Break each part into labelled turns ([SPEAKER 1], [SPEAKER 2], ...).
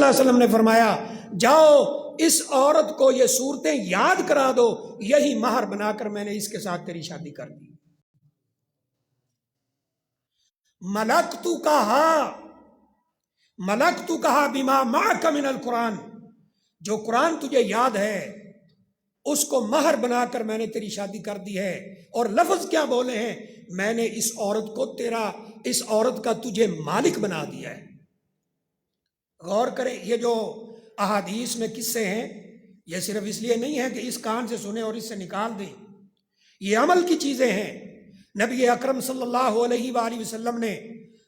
[SPEAKER 1] اللہ علیہ وسلم نے فرمایا جاؤ اس عورت کو یہ صورتیں یاد کرا دو، یہی مہر بنا کر میں نے اس کے ساتھ تیری شادی کر دی۔ ملکتو کہا بما معک من القرآن، جو قرآن تجھے یاد ہے اس کو مہر بنا کر میں نے تیری شادی کر دی ہے۔ اور لفظ کیا بولے ہیں؟ میں نے اس عورت کا تجھے مالک بنا دیا ہے۔ غور کریں، یہ جو احادیث میں قصے ہیں یہ صرف اس لیے نہیں ہے کہ اس کان سے سنیں اور اس سے نکال دیں، یہ عمل کی چیزیں ہیں۔ نبی اکرم صلی اللہ علیہ وآلہ وسلم نے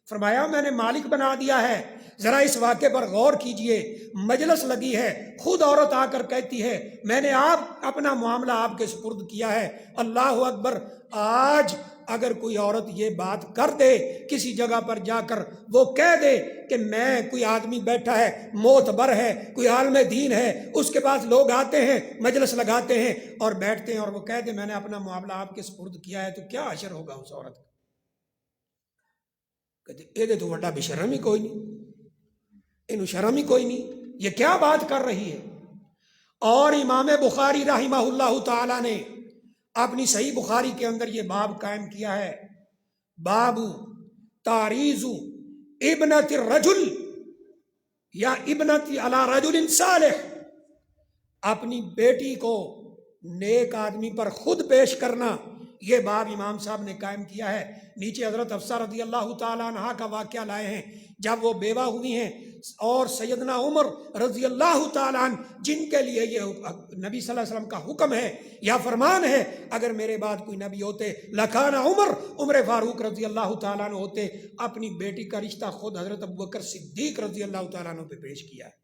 [SPEAKER 1] فرمایا میں نے مالک بنا دیا ہے۔ ذرا اس واقعے پر غور کیجئے، مجلس لگی ہے، خود عورت آ کر کہتی ہے میں نے اپنا معاملہ آپ کے سپرد کیا ہے۔ اللہ اکبر! آج اگر کوئی عورت یہ بات کر دے کسی جگہ پر جا کر، وہ کہہ دے کہ میں، کوئی آدمی بیٹھا ہے معتبر ہے، کوئی عالم دین ہے، اس کے پاس لوگ آتے ہیں، مجلس لگاتے ہیں اور بیٹھتے ہیں، اور وہ کہہ دے میں نے اپنا معاملہ آپ کے سپرد کیا ہے، تو کیا اشر ہوگا اس عورت کا؟ کہتے یہ تو بڑا بشرم ہی کوئی نہیں، انہوں شرم ہی کوئی نہیں، یہ کیا بات کر رہی ہے۔ اور امام بخاری رحمہ اللہ تعالی نے اپنی صحیح بخاری کے اندر یہ باب قائم کیا ہے، باب تعریض ابنت الرجل یا ابنت علی رجل صالح، اپنی بیٹی کو نیک آدمی پر خود پیش کرنا، یہ باب امام صاحب نے قائم کیا ہے۔ نیچے حضرت حفصہ رضی اللہ تعالیٰ عنہ کا واقعہ لائے ہیں، جب وہ بیوہ ہوئی ہیں اور سیدنا عمر رضی اللہ تعالیٰ عنہ، جن کے لیے یہ نبی صلی اللہ علیہ وسلم کا حکم ہے یا فرمان ہے اگر میرے بعد کوئی نبی ہوتے لکھانا عمر فاروق رضی اللہ تعالیٰ عنہ ہوتے، اپنی بیٹی کا رشتہ خود حضرت ابوبکر صدیق رضی اللہ تعالیٰ عنہ پہ پیش کیا ہے،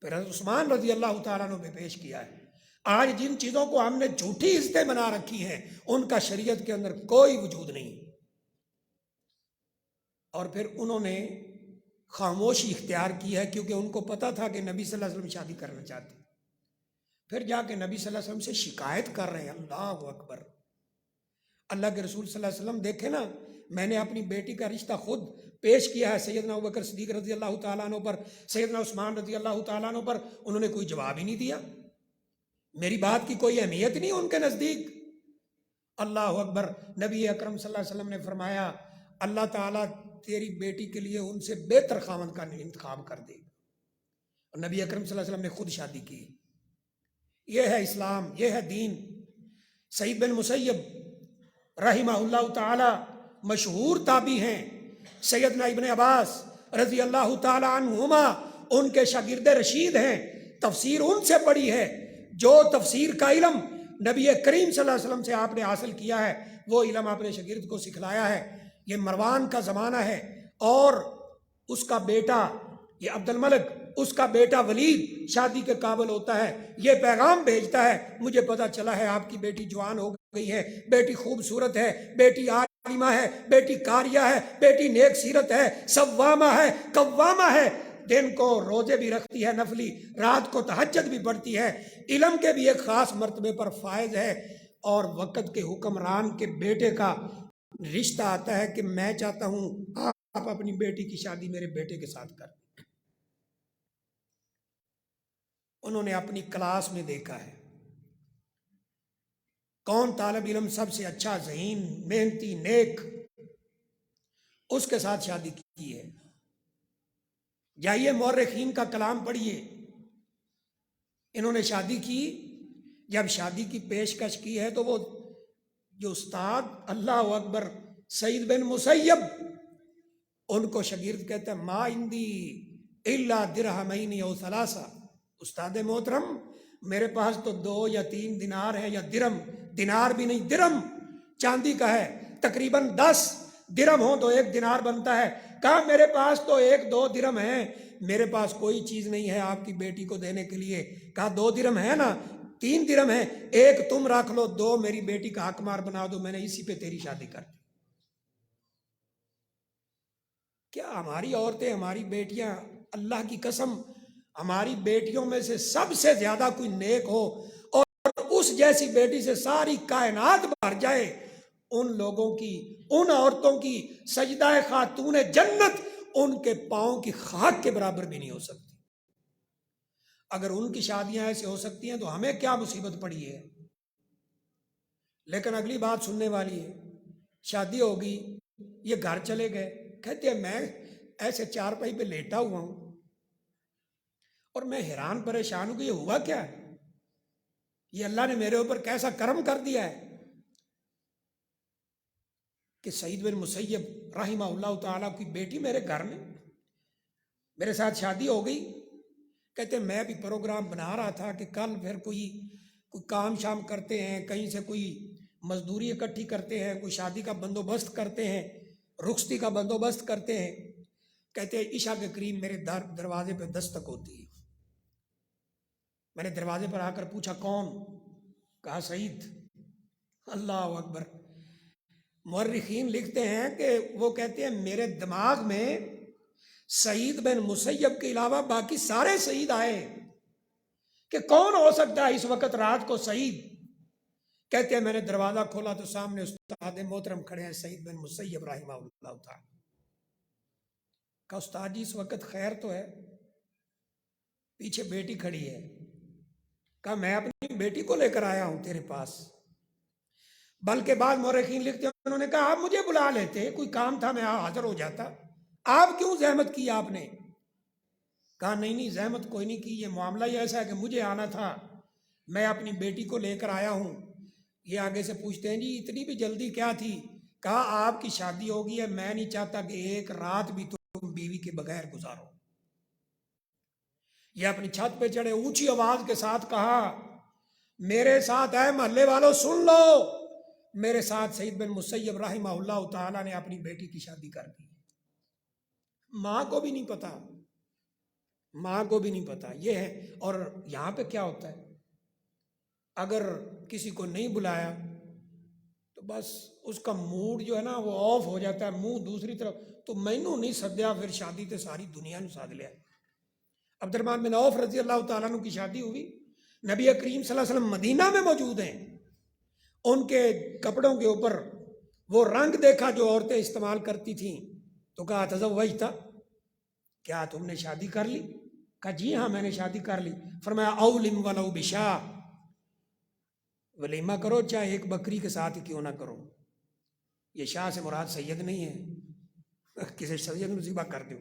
[SPEAKER 1] پھر حضرت عثمان رضی اللہ تعالیٰ عنہ پہ پیش کیا ہے۔ آج جن چیزوں کو ہم نے جھوٹی عزتیں بنا رکھی ہیں ان کا شریعت کے اندر کوئی وجود نہیں، اور پھر انہوں نے خاموشی اختیار کی ہے کیونکہ ان کو پتا تھا کہ نبی صلی اللہ علیہ وسلم شادی کرنا چاہتے، پھر جا کے نبی صلی اللہ علیہ وسلم سے شکایت کر رہے ہیں۔ اللہ اکبر! اللہ کے رسول صلی اللہ علیہ وسلم دیکھیں نا، میں نے اپنی بیٹی کا رشتہ خود پیش کیا ہے سیدنا ابوبکر صدیق رضی اللہ تعالیٰ عنہ پر، سیدنا عثمان رضی اللہ تعالیٰ عنہ پر، انہوں نے کوئی جواب ہی نہیں دیا، میری بات کی کوئی اہمیت نہیں ان کے نزدیک۔ اللہ اکبر! نبی اکرم صلی اللہ علیہ وسلم نے فرمایا اللہ تعالیٰ تیری بیٹی کے لیے ان سے بہتر خاوند کا انتخاب کر دے، اور نبی اکرم صلی اللہ علیہ وسلم نے خود شادی کی۔ یہ ہے اسلام، یہ ہے دین۔ سعید بن مسیب رحمہ اللہ تعالی مشہور تابعی ہیں، سیدنا ابن عباس رضی اللہ تعالی عنہما ان کے شاگرد رشید ہیں، تفسیر ان سے پڑھی ہے۔ جو تفسیر کا علم نبی کریم صلی اللہ علیہ وسلم سے آپ نے حاصل کیا ہے وہ علم آپ نے شاگرد کو سکھلایا ہے۔ یہ مروان کا زمانہ ہے اور اس کا بیٹا یہ عبد الملک، اس کا بیٹا ولید شادی کے قابل ہوتا ہے، یہ پیغام بھیجتا ہے مجھے پتا چلا ہے آپ کی بیٹی جوان ہو گئی ہے، بیٹی خوبصورت ہے، بیٹی عالمہ ہے، بیٹی قاریہ ہے، بیٹی نیک سیرت ہے، صوامہ ہے، قوامہ ہے، دن کو روزے بھی رکھتی ہے نفلی، رات کو تہجد بھی پڑھتی ہے، علم کے بھی ایک خاص مرتبے پر فائز ہے، اور وقت کے حکمران کے بیٹے کا رشتہ آتا ہے کہ میں چاہتا ہوں آپ اپنی بیٹی کی شادی میرے بیٹے کے ساتھ کر۔ انہوں نے اپنی کلاس میں دیکھا ہے کون طالب علم سب سے اچھا، ذہین، محنتی، نیک، اس کے ساتھ شادی کی ہے۔ جائیے مورخین کا کلام پڑھیے، انہوں نے شادی کی، جب شادی کی پیشکش کی ہے تو وہ جو استاد، اللہ اکبر، سعید بن مسیب، ان کو شاگرد کہتا ہے ما عندی الا درہمین او ثلاثہ، استاد محترم میرے پاس تو 2 یا 3 دینار ہے، یا درم، دینار بھی نہیں درم، چاندی کا ہے، تقریباً 10 درم ہو تو 1 دینار بنتا ہے۔ کہا میرے پاس تو 1-2 درم ہیں، میرے پاس کوئی چیز نہیں ہے آپ کی بیٹی کو دینے کے لیے۔ کہا 2 درم ہے نا، 3 درم ہے، 1 تم رکھ لو، 2 میری بیٹی کا حق مار بنا دو، میں نے اسی پہ تیری شادی کر دی۔ کیا ہماری عورتیں، ہماری بیٹیاں، اللہ کی قسم ہماری بیٹیوں میں سے سب سے زیادہ کوئی نیک ہو اور اس جیسی بیٹی سے ساری کائنات بھر جائے، ان لوگوں کی، ان عورتوں کی سجدہ خاتون جنت ان کے پاؤں کی خاک کے برابر بھی نہیں ہو سکتی۔ اگر ان کی شادیاں ایسے ہو سکتی ہیں تو ہمیں کیا مصیبت پڑی ہے۔ لیکن اگلی بات سننے والی ہے، شادی ہوگی، یہ گھر چلے گئے، کہتے ہیں میں ایسے چارپائی پہ لیٹا ہوا ہوں اور میں حیران پریشان ہوں کہ یہ ہوا کیا ہے، یہ اللہ نے میرے اوپر کیسا کرم کر دیا ہے کہ سعید بن مسیب رحمہ اللہ تعالیٰ کی بیٹی میرے گھر میں میرے ساتھ شادی ہو گئی۔ کہتے ہیں میں بھی پروگرام بنا رہا تھا کہ کل پھر کوئی کام شام کرتے ہیں، کہیں سے کوئی مزدوری اکٹھی کرتے ہیں، کوئی شادی کا بندوبست کرتے ہیں، رخصتی کا بندوبست کرتے ہیں۔ کہتے ہیں عشاء کے قریب میرے دروازے پہ دستک ہوتی ہے، میں نے دروازے پر آ کر پوچھا کون؟ کہا سعید۔ اللہ اکبر۔ مورخین لکھتے ہیں کہ وہ کہتے ہیں میرے دماغ میں سعید بن مسیب کے علاوہ باقی سارے سعید آئے کہ کون ہو سکتا ہے اس وقت رات کو سعید۔ کہتے ہیں میں نے دروازہ کھولا تو سامنے استاد محترم کھڑے ہیں سعید بن مسیب رحمہ اللہ تعالی۔ کہا استاد جی اس وقت خیر تو ہے؟ پیچھے بیٹی کھڑی ہے۔ کہا میں اپنی بیٹی کو لے کر آیا ہوں تیرے پاس۔ بلکہ بعض مورخین لکھتے ہیں انہوں نے کہا آپ مجھے بلا لیتے، کوئی کام تھا میں حاضر ہو جاتا، آپ کیوں زحمت کی آپ نے؟ کہا نہیں زحمت کوئی نہیں کی، یہ معاملہ ہی ایسا ہے کہ مجھے آنا تھا، میں اپنی بیٹی کو لے کر آیا ہوں۔ یہ آگے سے پوچھتے ہیں جی اتنی بھی جلدی کیا تھی؟ کہا آپ کی شادی ہوگی ہے، میں نہیں چاہتا کہ ایک رات بھی تم بیوی کے بغیر گزارو۔ یہ اپنی چھت پہ چڑھے، اونچی آواز کے ساتھ کہا میرے ساتھ اے محلے والوں سن لو، میرے ساتھ سعید بن مسیب رحمہ اللہ تعالیٰ نے اپنی بیٹی کی شادی کر دی۔ ماں کو بھی نہیں پتا، ماں کو بھی نہیں پتا یہ ہے۔ اور یہاں پہ کیا ہوتا ہے، اگر کسی کو نہیں بلایا تو بس اس کا موڈ جو ہے نا وہ آف ہو جاتا ہے، منہ دوسری طرف، تو مینوں نہیں سدیا پھر شادی تے ساری دنیا نو سد لیا۔ عبد الرحمن بن عوف رضی اللہ تعالیٰ عنہ کی شادی ہوئی، نبی کریم صلی اللہ علیہ وسلم مدینہ میں موجود ہیں، ان کے کپڑوں کے اوپر وہ رنگ دیکھا جو عورتیں استعمال کرتی تھیں تو کہا تزوجت، کیا تم نے شادی کر لی؟ کہا جی ہاں میں نے شادی کر لی۔ فرمایا اولم ولو بشاء، ولیمہ کرو چاہے ایک بکری کے ساتھ ہی کیوں نہ کرو۔ یہ شاہ سے مراد سید نہیں ہے، کسی سید کو ذبح کر دو،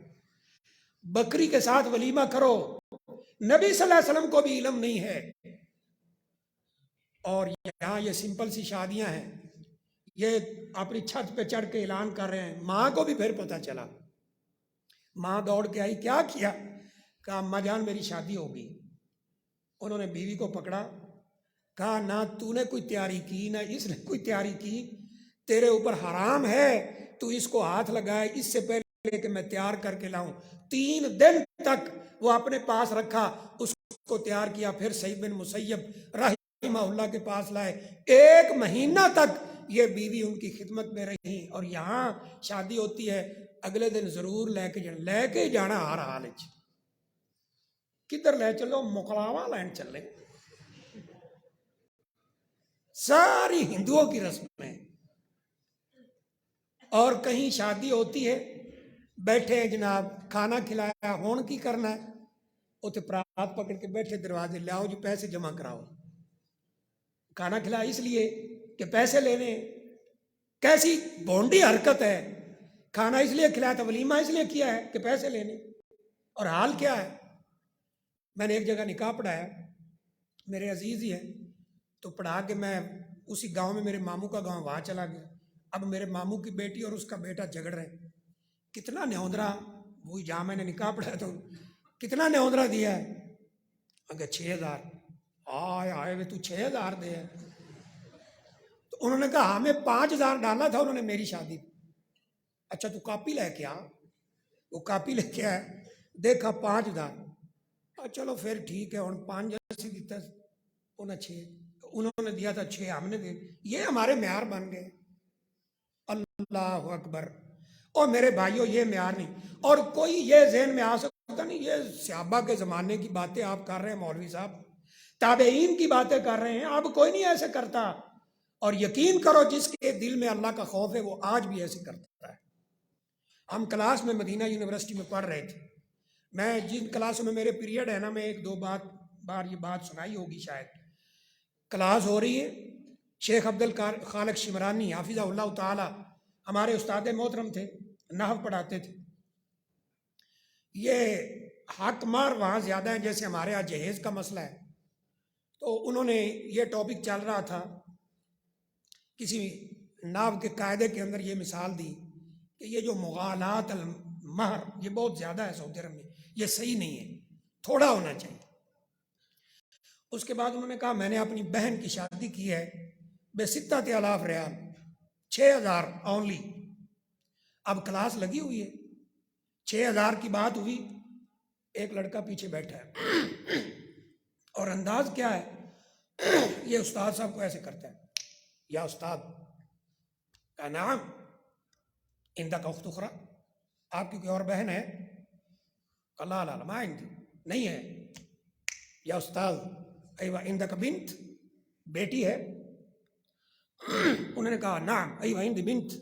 [SPEAKER 1] بکری کے ساتھ ولیمہ کرو۔ نبی صلی اللہ علیہ وسلم کو بھی علم نہیں ہے، اور یہاں یہ سمپل سی شادیاں ہیں، یہ اپنی چھت پہ چڑھ کے اعلان کر رہے ہیں۔ ماں کو بھی پھر پتہ چلا، ماں دوڑ کے آئی، کیا کیا؟ کہا اماں جان میری شادی ہوگی۔ انہوں نے بیوی کو پکڑا، کہا نہ تو نے کوئی تیاری کی نہ اس نے کوئی تیاری کی، تیرے اوپر حرام ہے تو اس کو ہاتھ لگائے اس سے پہلے کہ میں تیار کر کے لاؤں۔ 3 دن تک وہ اپنے پاس رکھا، اس کو تیار کیا، پھر سعید بن مسیب رحمہ اللہ کے پاس لائے۔ 1 مہینہ تک یہ بیوی ان کی خدمت میں رہی، اور یہاں شادی ہوتی ہے اگلے دن ضرور لے کے جانا ہر حال ہے۔ کدھر لے چلو؟ مقلاوا لین چلے، ساری ہندوؤں کی رسمیں۔ اور کہیں شادی ہوتی ہے بیٹھے ہیں جناب، کھانا کھلایا، ہون کی کرنا ہے، اتنے پرات پکڑ کے بیٹھے دروازے، لاؤ جی پیسے جمع کراؤ۔ کھانا کھلایا اس لیے کہ پیسے لینے، کیسی بھونڈی حرکت ہے۔ کھانا اس لیے کھلایا تھا، ولیمہ اس لیے کیا ہے کہ پیسے لینے، اور حال کیا ہے۔ میں نے ایک جگہ نکاح پڑھایا، میرے عزیز ہی ہیں، تو پڑھا کے میں اسی گاؤں میں، میرے ماموں کا گاؤں، وہاں چلا گیا۔ اب میرے ماموں کی بیٹی اور اس کا بیٹا جھگڑ رہے ہیں، کتنا نیوندرا، وہی جہاں میں نے نکاح پڑھایا تو کتنا نیوندرا دیا ہے؟ اگر 6000، آئے ہوئے تو 6000 دے ہے۔ تو انہوں نے کہا ہمیں 5000 ڈالا تھا انہوں نے میری شادی۔ اچھا تو کاپی لے کے آ، وہ کاپی لے کے آیا، دیکھا 5000، چلو پھر ٹھیک ہے، اور 5 جیسے دیتا انہیں 6، انہوں نے دیا تھا 6، ہم نے دے، یہ ہمارے معیار بن گئے۔ اللہ اکبر۔ اور میرے بھائیوں یہ معیار نہیں، اور کوئی یہ ذہن میں آ سکتا نہیں یہ صحابہ کے زمانے کی باتیں آپ کر رہے ہیں مولوی صاحب، تابعین کی باتیں کر رہے ہیں، اب کوئی نہیں ایسے کرتا۔ اور یقین کرو جس کے دل میں اللہ کا خوف ہے وہ آج بھی ایسے کرتا ہے۔ ہم کلاس میں مدینہ یونیورسٹی میں پڑھ رہے تھے، میں جن کلاسوں میں میرے پیریڈ ہے نا، میں ایک دو بار یہ بات سنائی ہوگی شاید، کلاس ہو رہی ہے، شیخ عبد الخالق شمرانی حافظہ اللہ تعالی ہمارے استاد محترم تھے، نحو پڑھاتے تھے. یہ حق مار وہاں زیادہ ہے جیسے ہمارے یہاں جہیز کا مسئلہ ہے. تو انہوں نے یہ ٹاپک چل رہا تھا، کسی نحو کے قاعدے کے اندر یہ مثال دی کہ یہ جو مغالات المہر یہ بہت زیادہ ہے سعودی عرب میں، یہ صحیح نہیں ہے، تھوڑا ہونا چاہیے. اس کے بعد انہوں نے کہا میں نے اپنی بہن کی شادی کی ہے ب6,000 ریال، 6,000 اونلی. اب کلاس لگی ہوئی ہے، 6,000 کی بات ہوئی، ایک لڑکا پیچھے بیٹھا ہے اور انداز کیا ہے، یہ استاد صاحب کو ایسے کرتا ہے، یا استاد کا نام اندک اخت اخرى، آپ کی کوئی اور بہن ہے؟ لا لا لا ما عندي، نہیں ہے. یا استاد ایوہ اندک بنت، بیٹی ہے؟ انہوں نے کہا نعم ایوہ عندي بنت،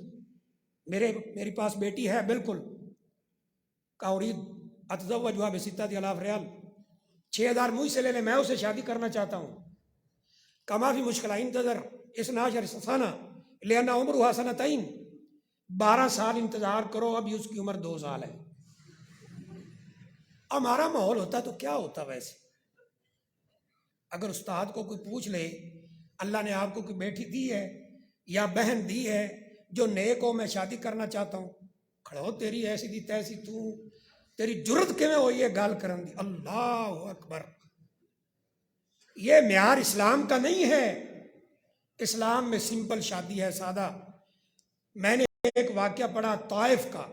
[SPEAKER 1] میری پاس بیٹی ہے بالکل. کہا اريد اتزوجها ب6,000 ریال، 6,000 مجھ سے لے لے، میں اسے شادی کرنا چاہتا ہوں. کما فی مشکلہ انتظر 12 سنہ لأن عمرها سنتين، 12 سال انتظار کرو، ابھی اس کی عمر 2 سال ہے. ہمارا ماحول ہوتا تو کیا ہوتا ویسے؟ اگر استاد کو کوئی پوچھ لے اللہ نے آپ کو کوئی بیٹی دی ہے یا بہن دی ہے جو نیک ہو، میں شادی کرنا چاہتا ہوں، کھڑو تیری ایسی دی تیسی، تو تیری جرت کیویں ہوئی ہے گال کرن دی؟ اللہ اکبر. یہ معیار اسلام کا نہیں ہے. اسلام میں سمپل شادی ہے، سادہ. میں نے ایک واقعہ پڑھا طائف کا،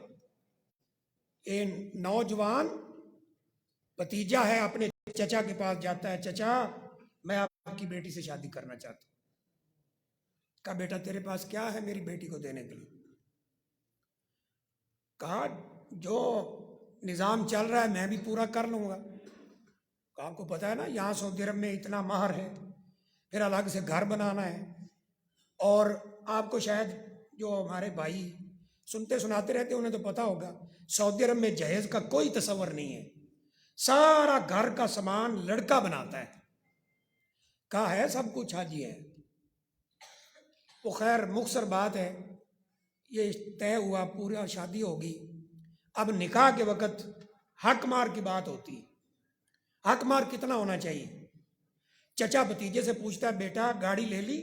[SPEAKER 1] ایک نوجوان بھتیجا ہے اپنے چچا کے پاس جاتا ہے، چچا میں آپ کی بیٹی سے شادی کرنا چاہتا ہوں. کہا بیٹا تیرے پاس کیا ہے میری بیٹی کو دینے کے لیے؟ کہا جو نظام چل رہا ہے میں بھی پورا کر لوں گا. کہا آپ کو پتا ہے نا یہاں سعودی عرب میں اتنا مہر ہے، پھر الگ سے گھر بنانا ہے، اور آپ کو شاید جو ہمارے بھائی سنتے سناتے رہتے انہیں تو پتا ہوگا، سعودی عرب میں جہیز کا کوئی تصور نہیں ہے، سارا گھر کا سامان لڑکا بناتا ہے. کہا ہے سب کچھ حاجی ہے. وہ خیر مختصر بات ہے، یہ طے ہوا، پورا شادی ہوگی. اب نکاح کے وقت حق مار کی بات ہوتی. حق مار کتنا ہونا چاہیے؟ چچا بھتیجے سے پوچھتا ہے بیٹا گاڑی لے لی؟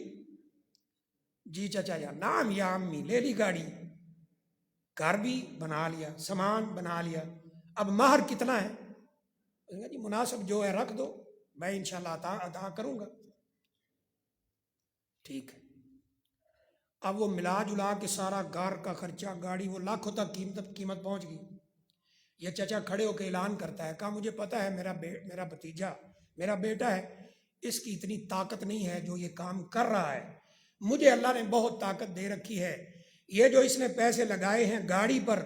[SPEAKER 1] جی چچا یا نام یا امی، لے لی گاڑی، گھر بھی بنا لیا، سامان بنا لیا، اب مہر کتنا ہے؟ جی مناسب جو ہے رکھ دو، میں انشاءاللہ ادا کروں گا. ٹھیک ہے. اب وہ ملا جلا کے سارا گھر کا خرچہ، گاڑی، وہ لاکھوں تک قیمت پہنچ گئی. یہ چچا کھڑے ہو کے اعلان کرتا ہے، کہا مجھے پتا ہے میرا بھتیجا، میرا بیٹا ہے، اس کی اتنی طاقت نہیں ہے جو یہ کام کر رہا ہے، مجھے اللہ نے بہت طاقت دے رکھی ہے. یہ جو اس نے پیسے لگائے ہیں گاڑی پر،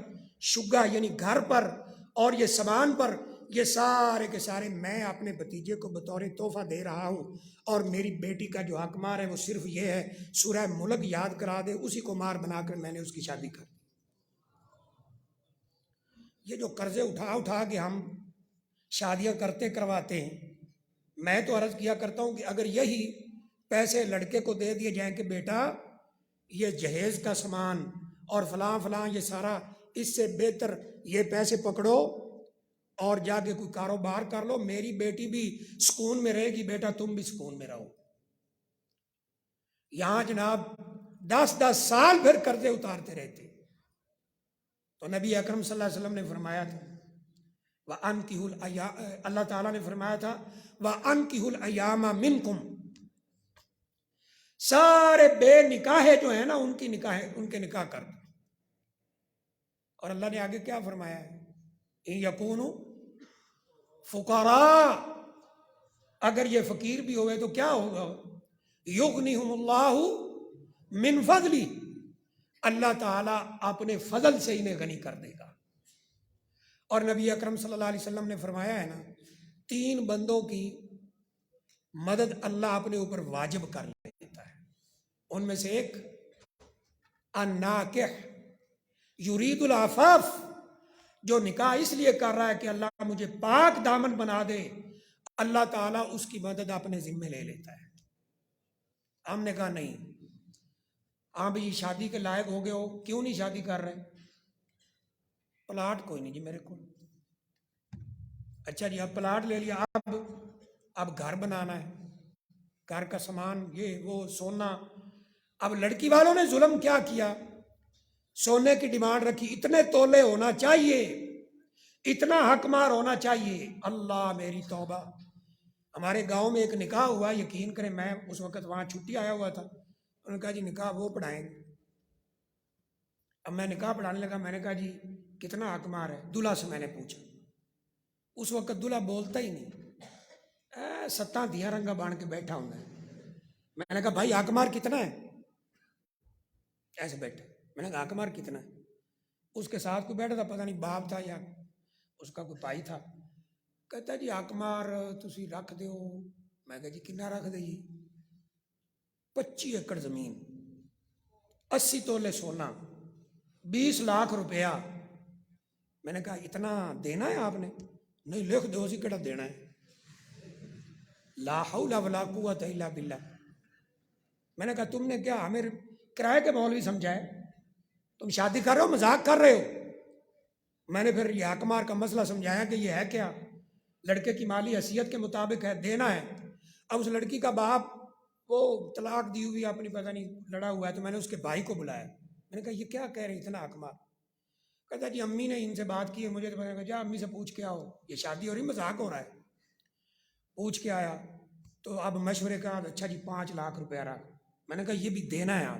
[SPEAKER 1] شگا یعنی گھر پر، اور یہ سامان پر، یہ سارے کے سارے میں اپنے بھتیجے کو بطور تحفہ دے رہا ہوں، اور میری بیٹی کا جو حق مار ہے وہ صرف یہ ہے، سورہ ملک یاد کرا دے، اسی کو مار بنا کر میں نے اس کی شادی کر دی. یہ جو قرضے اٹھا کے ہم شادیاں کرواتے ہیں، میں تو عرض کیا کرتا ہوں کہ اگر یہی پیسے لڑکے کو دے دیے جائیں کہ بیٹا یہ جہیز کا سامان اور فلاں فلاں یہ سارا، اس سے بہتر یہ پیسے پکڑو اور جا کے کوئی کاروبار کر لو، میری بیٹی بھی سکون میں رہے گی، بیٹا تم بھی سکون میں رہو. یہاں جناب 10 سال پھر قرضے اتارتے رہتے. تو نبی اکرم صلی اللہ علیہ وسلم نے فرمایا تھا اللہ تعالیٰ نے فرمایا تھا وَأَنْكِحُوا الْأَيَامَ مِنْكُمْ، سارے بے نکاح جو ہیں نا ان کے نکاح کر دو. اور اللہ نے آگے کیا فرمایا ہے؟ إِن يَكُونُوا فُقَرَاءَ، اگر یہ فقیر بھی ہوئے تو کیا ہوگا؟ يُغْنِهُمُ اللَّهُ مِنْ فَضْلِهِ، اللہ تعالیٰ اپنے فضل سے انہیں غنی کر دے گا. اور نبی اکرم صلی اللہ علیہ وسلم نے فرمایا ہے نا 3 بندوں کی مدد اللہ اپنے اوپر واجب کر لیتا ہے. ان میں سے ایک الناکح، یرید العفاف، جو نکاح اس لیے کر رہا ہے کہ اللہ مجھے پاک دامن بنا دے، اللہ تعالیٰ اس کی مدد اپنے ذمے لے لیتا ہے۔ ہم نے کہا نہیں، ہاں بھائی شادی کے لائق ہو گئے ہو، کیوں نہیں شادی کر رہے؟ پلاٹ کوئی نہیں جی میرے کو۔ اچھا جی اب پلاٹ لے لیا، اب گھر بنانا ہے، گھر کا سامان یہ وہ سونا۔ اب لڑکی والوں نے ظلم کیا کیا، سونے کی ڈیمانڈ رکھی، اتنے تولے ہونا چاہیے، اتنا حق مار ہونا چاہیے۔ اللہ میری توبہ، ہمارے گاؤں میں ایک نکاح ہوا، یقین کریں میں اس وقت وہاں چھٹی آیا ہوا تھا، انہوں نے کہا جی نکاح وہ پڑھائیں گے۔ اب میں نکاح پڑھانے لگا، میں نے کہا جی کتنا حق مار ہے؟ دلہا سے میں نے پوچھا، اس وقت دلہا بولتا ہی نہیں، ستاں دیا رنگا بان کے بیٹھا ہوں میں نے کہا بھائی حق مار کتنا ہے؟ ایسے بیٹھا، میں نے کہا حق مار کتنا ہے؟ اس کے ساتھ کوئی بیٹھا تھا، پتہ نہیں باپ تھا یا اس کا کوئی بھائی تھا، کہتا جی حق مار تسی رکھ دیو۔ میں کہا جی کنا رکھ دے جی؟ 25 ایکڑ زمین، 80 تولے سونا، 20 لاکھ روپیہ۔ میں نے کہا اتنا دینا ہے آپ نے؟ نہیں لکھ دو اسی کیڑا دینا ہے، لا حول ولا قوت الا باللہ۔ میں نے کہا تم نے کیا ہمیں کرائے کے مولوی سمجھا ہے؟ تم شادی کر رہے ہو، مذاق کر رہے ہو؟ میں نے پھر یہ حق مار کا مسئلہ سمجھایا کہ یہ ہے کیا، لڑکے کی مالی حیثیت کے مطابق ہے، دینا ہے۔ اب اس لڑکی کا باپ وہ طلاق دی ہوئی اپنی پتہ نہیں لڑا ہوا ہے، تو میں نے اس کے بھائی کو بلایا، میں نے کہا یہ کیا کہہ رہے اتنا حق مار؟ کہتا جی امی نے ان سے بات کی ہے، مجھے تو پتا، جا امی سے پوچھ کے آؤ، یہ شادی ہو رہی مذاق ہو رہا ہے۔ پوچھ کے آیا تو اب مشورے کا اچھا جی 5 لاکھ روپیہ رکھ۔ میں نے کہا یہ بھی دینا ہے آپ؟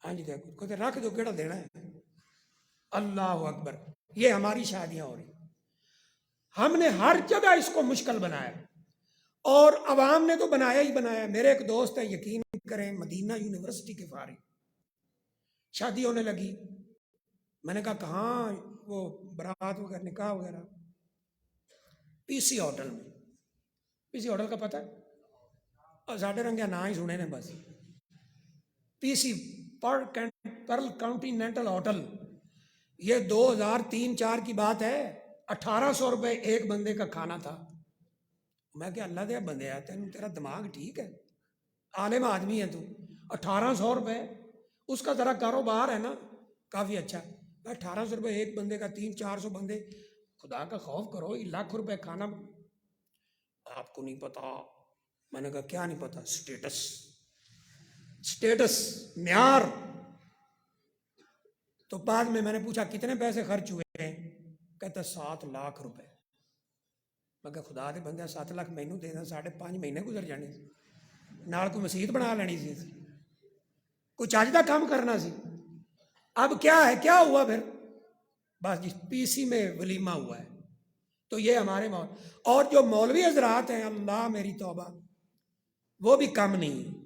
[SPEAKER 1] ہاں جی دیکھو، کہتے رکھ دو کیڑا دینا ہے۔ اللہ اکبر، یہ ہماری شادیاں ہو رہی، ہم نے ہر جگہ اس کو مشکل بنایا، اور عوام نے تو بنایا ہی بنایا۔ میرے ایک دوست ہے، یقین کریں مدینہ یونیورسٹی کے فارغ، شادی ہونے لگی، میں نے کہا کہاں؟ وہ برات وغیرہ نکاح وغیرہ پی سی ہوٹل میں۔ پی سی ہوٹل کا پتہ ہے؟ اور ساڈے رنگیا نہ ہی سنے نے بس، پی سی پرل کانٹیننٹل ہوٹل، یہ 2003-4 کی بات ہے، 1800 روپے ایک بندے کا کھانا تھا۔ میں کہ اللہ دیا بندے آتے ہیں، تیرا دماغ ٹھیک ہے، عالم آدمی ہے تو 1800 روپے، اس کا ذرا کاروبار ہے نا کافی اچھا، 1800 روپے ایک بندے کا، 300-400 بندے، خدا کا خوف کرو، یہ لاکھ روپے کھانا آپ کو نہیں پتا؟ میں نے کہا کیا نہیں پتا؟ سٹیٹس معیار۔ تو بعد میں نے پوچھا کتنے پیسے خرچ ہوئے ہیں؟ کہتا 7 لاکھ روپے۔ میں کہا خدا دے بندے 7 لاکھ مینوں دے دیں، 5.5 مہینے گزر جانے سی، نال کوئی مسجد بنا لینی سی، کوئی چاج دا کام کرنا سی۔ اب کیا ہے، کیا ہوا پھر؟ بس جی پی سی میں ولیمہ ہوا ہے۔ تو یہ ہمارے اور جو مولوی حضرات ہیں، اللہ میری توبہ، وہ بھی کم نہیں۔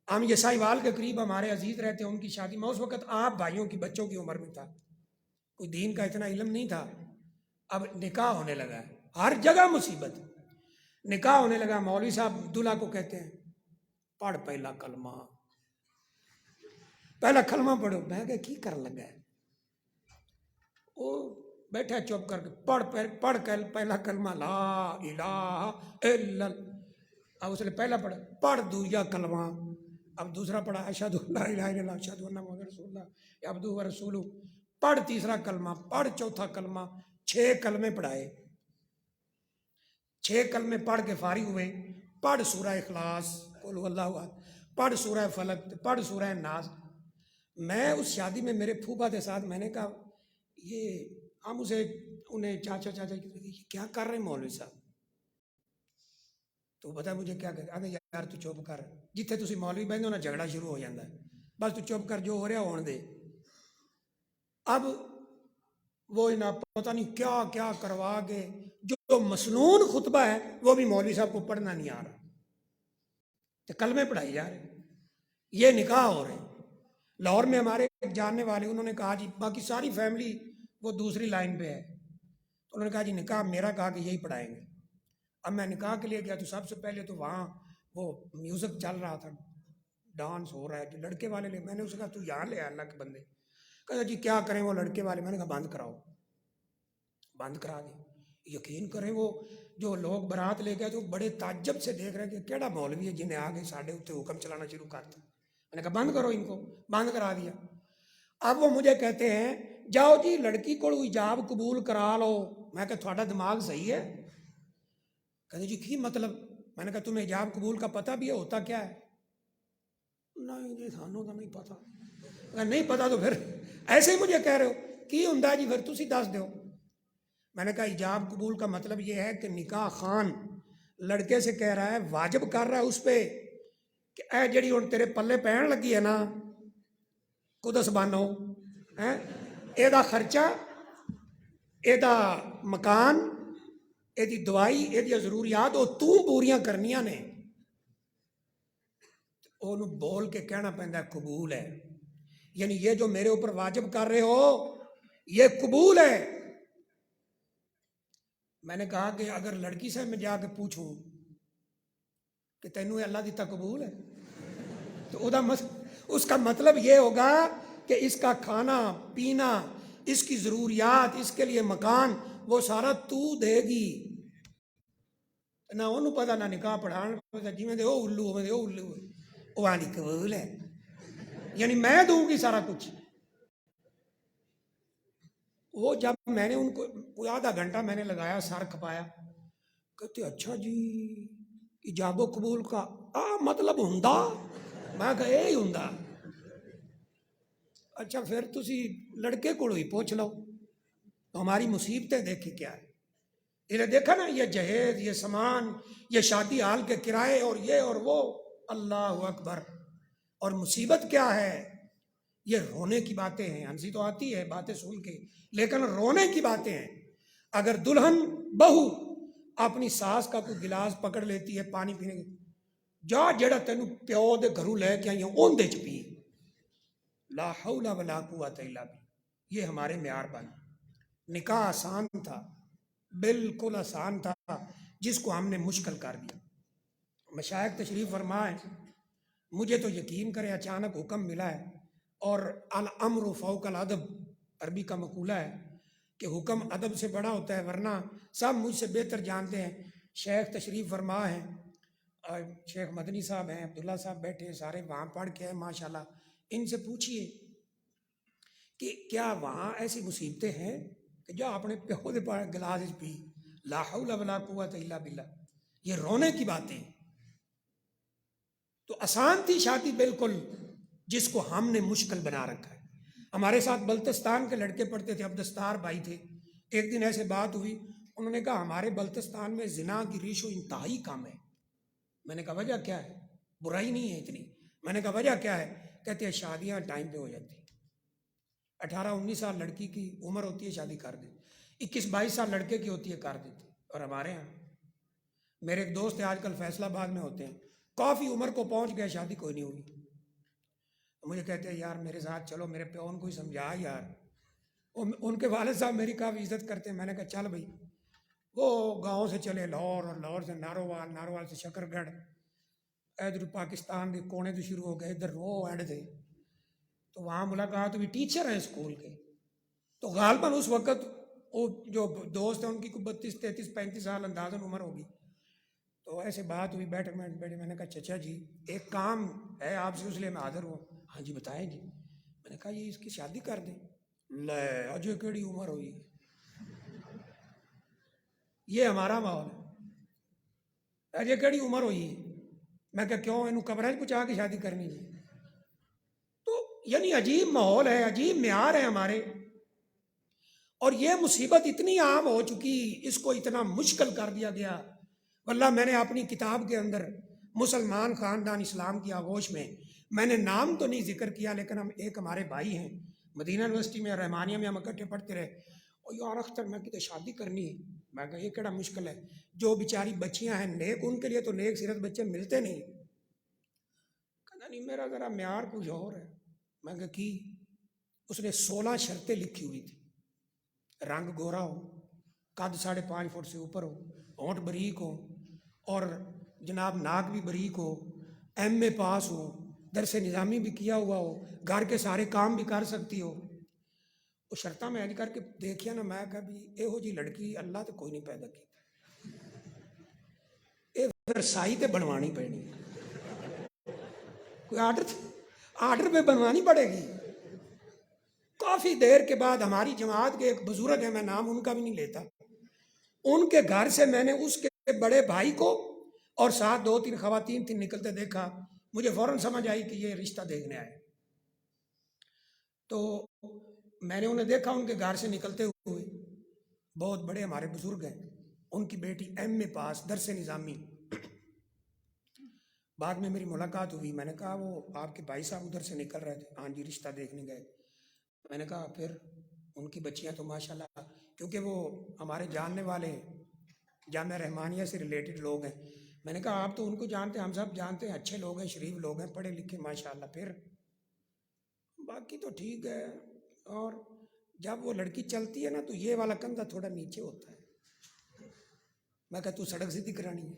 [SPEAKER 1] ہم یہ ساہیوال کے قریب ہمارے عزیز رہتے ہیں، ان کی شادی میں اس وقت آپ بھائیوں کی بچوں کی عمر میں تھا، کوئی دین کا اتنا علم نہیں تھا۔ اب نکاح ہونے لگا ہے، ہر جگہ مصیبت، نکاح ہونے لگا، مولوی صاحب دلہا کو کہتے ہیں پڑھ پہلا کلمہ، پہلا کلمہ پڑھو۔ میں کہ کی کرن لگا ہے؟ وہ بیٹھا چپ کر کے پڑھ کر پہلا کلمہ لا الہ الا اللہ۔ اب اس نے پہلا پڑھ دوسرا کلمہ، اب دوسرا پڑھا اشہد لا الہ الا اللہ اشہد ان محمد رسول اللہ عبدہ و رسولہ، پڑھ تیسرا کلمہ، پڑھ چوتھا کلمہ، 6 کلمے پڑھائے، 6 کلمے پڑھ کے فارغ ہوئے۔ پڑھ سورہ اخلاص، قل هو اللہ احد، پڑھ سورہ فلق، پڑھ سورہ ناس۔ میں اس شادی میں میرے پھوپھا کے ساتھ، میں نے کہا یہ ہم انہیں چاچا یہ کیا کر رہے ہیں مولوی صاحب؟ تو بتا مجھے کیا کہتے ہیں؟ یار تو چپ کر، جتنے تسی مولوی بہن ہو نا جھگڑا شروع ہو جاتا ہے، بس تو چپ کر، جو ہو رہا ہون دے۔ اب وہ پتہ نہیں کیا کیا کروا کے، جو مسنون خطبہ ہے وہ بھی مولوی صاحب کو پڑھنا نہیں آ رہا، تو کلمے پڑھائی جا رہے، یہ نکاح ہو رہے ہیں۔ لاہور میں ہمارے ایک جاننے والے، انہوں نے کہا جی باقی ساری فیملی وہ دوسری لائن پہ ہے، تو انہوں نے کہا جی نکاح میرا کہا کہ یہی پڑھائیں گے۔ اب میں نکاح کے لیے گیا تو سب سے پہلے تو وہاں وہ میوزک چل رہا تھا، ڈانس ہو رہا ہے، جو لڑکے والے لے، میں نے اسے کہا تو یہاں لے اللہ کے بندے، کہا جی کیا کریں وہ لڑکے والے. میں نے کہا بند کراؤ. بند کرا دی. یقین کریں وہ جو لوگ برات لے گئے تو بڑے تعجب سے دیکھ رہے کہ کیڑا مولوی ہے جنہیں آگے ساڑھے اتنے حکم چلانا شروع کرتا. میں نے کہا بند کرو ان کو. بند کرا دیا. اب وہ مجھے کہتے ہیں جاؤ جی لڑکی کو حجاب قبول کرا لو. میں کہا تھوڑا دماغ صحیح ہے؟ کہتے جی کی مطلب؟ میں نے کہا تمہیں حجاب قبول کا پتہ بھی ہے ہوتا کیا ہے؟ نہیں جی سانوں تو نہیں پتا. نہیں پتا تو پھر ایسے ہی مجھے کہہ رہے ہو کی ہوں جی پھر تسی دس دیو. میں نے کہا حجاب قبول کا مطلب یہ ہے کہ نکاح خان لڑکے سے کہہ رہا ہے واجب کر رہا ہے اس پہ کہ اے جڑی ہوں تیرے پلے پہن لگی ہے نا قدس بانو یہ خرچہ یہ مکان یہ دوائی یہ ضروریات وہ پوریاں کرنیاں نے. انہوں بول کے کہنا پہنتا قبول ہے. یعنی یہ جو میرے اوپر واجب کر رہے ہو یہ قبول ہے. میں نے کہا کہ اگر لڑکی سے میں جا کے پوچھوں کہ تینوں اللہ دیتا قبول ہے تو اس کا مطلب یہ ہوگا کہ اس کا کھانا پینا اس کی ضروریات اس کے لیے مکان وہ سارا تو دے گی. نہ انہوں پتا نہ نکاح پڑھان جی میں دے او الو وہ آنی قبول ہے. یعنی میں دوں گی سارا کچھ. وہ جب میں نے ان کو آدھا گھنٹہ میں نے لگایا سر کھپایا کہتے اچھا جی ایجاب و قبول کا مطلب ہوندا. میں کہا یہی ہوندا. اچھا پھر تسی لڑکے کو ہی پوچھ لو تو ہماری مصیبتیں دیکھی کیا ہے. انہیں دیکھا نا یہ جہیز یہ سامان یہ شادی حال کے کرائے اور یہ اور وہ. اللہ اکبر. اور مصیبت کیا ہے یہ رونے کی باتیں ہیں. ہنسی تو آتی ہے باتیں سن کے لیکن رونے کی باتیں ہیں. اگر دلہن بہو اپنی ساس کا کوئی گلاس پکڑ لیتی ہے پانی پینے کے جا جڑا تینوں پیو دے گھروں لے کے آئی اون دے چ پی. لا حول ولا قوت الا باللہ. یہ ہمارے معیار بن. نکاح آسان تھا بالکل آسان تھا جس کو ہم نے مشکل کر دیا. مشائخ تشریف فرمائیں مجھے تو یقین کرے اچانک حکم ملا ہے اور الامر فوق الادب عربی کا مقولہ ہے کہ حکم ادب سے بڑا ہوتا ہے ورنہ سب مجھ سے بہتر جانتے ہیں. شیخ تشریف فرما ہیں اور شیخ مدنی صاحب ہیں عبداللہ صاحب بیٹھے ہیں سارے وہاں پڑھ کے ہیں ماشاءاللہ. ان سے پوچھئے کہ کیا وہاں ایسی مصیبتیں ہیں کہ جو اپنے پیو دے پاس گلاس پی. لا حول ولا قوت الا باللہ. یہ رونے کی باتیں. تو آسان تھی شادی بالکل جس کو ہم نے مشکل بنا رکھا ہے. ہمارے ساتھ بلتستان کے لڑکے پڑھتے تھے عبدالستار بھائی تھے. ایک دن ایسے بات ہوئی انہوں نے کہا ہمارے بلتستان میں زنا کی ریشو انتہائی کم ہے. میں نے کہا وجہ کیا ہے؟ برائی نہیں ہے اتنی. میں نے کہا وجہ کیا ہے؟ کہتے ہیں شادیاں ٹائم پہ ہو جاتی. 18-19 سال لڑکی کی عمر ہوتی ہے شادی کر دیتی. 21-22 سال لڑکے کی ہوتی ہے کر دیتی. اور ہمارے ہاں میرے ایک دوست ہیں آج کل فیصلہ آباد میں ہوتے ہیں کافی عمر کو پہنچ گئے شادی کوئی نہیں ہوئی. مجھے کہتے ہیں یار میرے ساتھ چلو میرے پیو ان کو ہی سمجھا یار. ان کے والد صاحب میری کافی عزت کرتے ہیں. میں نے کہا چل بھائی. وہ گاؤں سے چلے لاہور اور لاہور سے ناروال ناروال سے شکر گڑھ ادھر پاکستان کے کونے سے شروع ہو گئے ادھر وہ اینڈ تھے. تو وہاں ملاقات ہوئی ٹیچر ہیں اسکول کے. تو غالباً اس وقت وہ جو دوست ہیں ان کی کوئی 32-33-35 سال اندازاً عمر ہوگی. تو ایسے بات ہوئی بیٹھے میں نے کہا چچا جی ایک کام ہے آپ سے اس لیے میں حاضر ہوں. ہاں جی بتائیں جی. میں نے کہا یہ اس کی شادی کر دیں. لے اجے کیڑی عمر ہوئی. یہ ہمارا ماحول ہے. اجے کیڑی عمر ہوئی. میں کہا کیوں انہوں قبریں پہنچا کے شادی کرنی جی. تو یعنی عجیب ماحول ہے عجیب معیار ہے ہمارے. اور یہ مصیبت اتنی عام ہو چکی اس کو اتنا مشکل کر دیا گیا. واللہ میں نے اپنی کتاب کے اندر مسلمان خاندان اسلام کی آغوش میں نے نام تو نہیں ذکر کیا لیکن ہم ایک ہمارے بھائی ہیں مدینہ یونیورسٹی میں رحمانیہ میں ہم اکٹھے پڑھتے رہے. اور یار اختر میں کتنے شادی کرنی ہے. میں کہا یہ کیڑا مشکل ہے. جو بیچاری بچیاں ہیں نیک ان کے لیے تو نیک سیرت بچے ملتے نہیں. کہنا نہیں میرا ذرا معیار کچھ اور ہے. میں کہا کی؟ اس نے 16 شرطیں لکھی ہوئی تھی. رنگ گورا ہو قد 5.5 فٹ سے اوپر ہو ہونٹ بریک ہو اور جناب ناک بھی بریک ہو ایم اے پاس ہو درس نظامی بھی کیا ہوا ہو گھر کے سارے کام بھی کر سکتی ہو وہ شرطاں میں کر کے دیکھیا نا، میں کہا بھی یہو جی لڑکی اللہ تو کوئی نہیں پیدا کی، یہ پھر سائی تے بنوانی پڑنی، کوئی آرڈر پہ بنوانی پڑے گی۔ کافی دیر کے بعد ہماری جماعت کے ایک بزرگ ہیں، میں نام ان کا بھی نہیں لیتا، ان کے گھر سے میں نے اس کے بڑے بھائی کو اور ساتھ 2-3 خواتین تھی نکلتے دیکھا، مجھے فوراً سمجھ آئی کہ یہ رشتہ دیکھنے آئے۔ تو میں نے انہیں دیکھا ان کے گھر سے نکلتے ہوئے، بہت بڑے ہمارے بزرگ ہیں، ان کی بیٹی ایم اے پاس درس نظامی۔ بعد میں میری ملاقات ہوئی، میں نے کہا وہ آپ کے بھائی صاحب ادھر سے نکل رہے تھے، ہاں جی رشتہ دیکھنے گئے۔ میں نے کہا پھر ان کی بچیاں تو ماشاءاللہ، کیونکہ وہ ہمارے جاننے والے ہیں، جامعہ رحمانیہ سے ریلیٹڈ لوگ ہیں۔ میں نے کہا آپ تو ان کو جانتے ہیں، ہم سب جانتے ہیں، اچھے لوگ ہیں، شریف لوگ ہیں، پڑھے لکھے ماشاءاللہ، پھر باقی تو ٹھیک ہے۔ اور جب وہ لڑکی چلتی ہے نا تو یہ والا کندھا تھوڑا نیچے ہوتا ہے، میں کہا تو سڑک سیدھی کرانی ہے،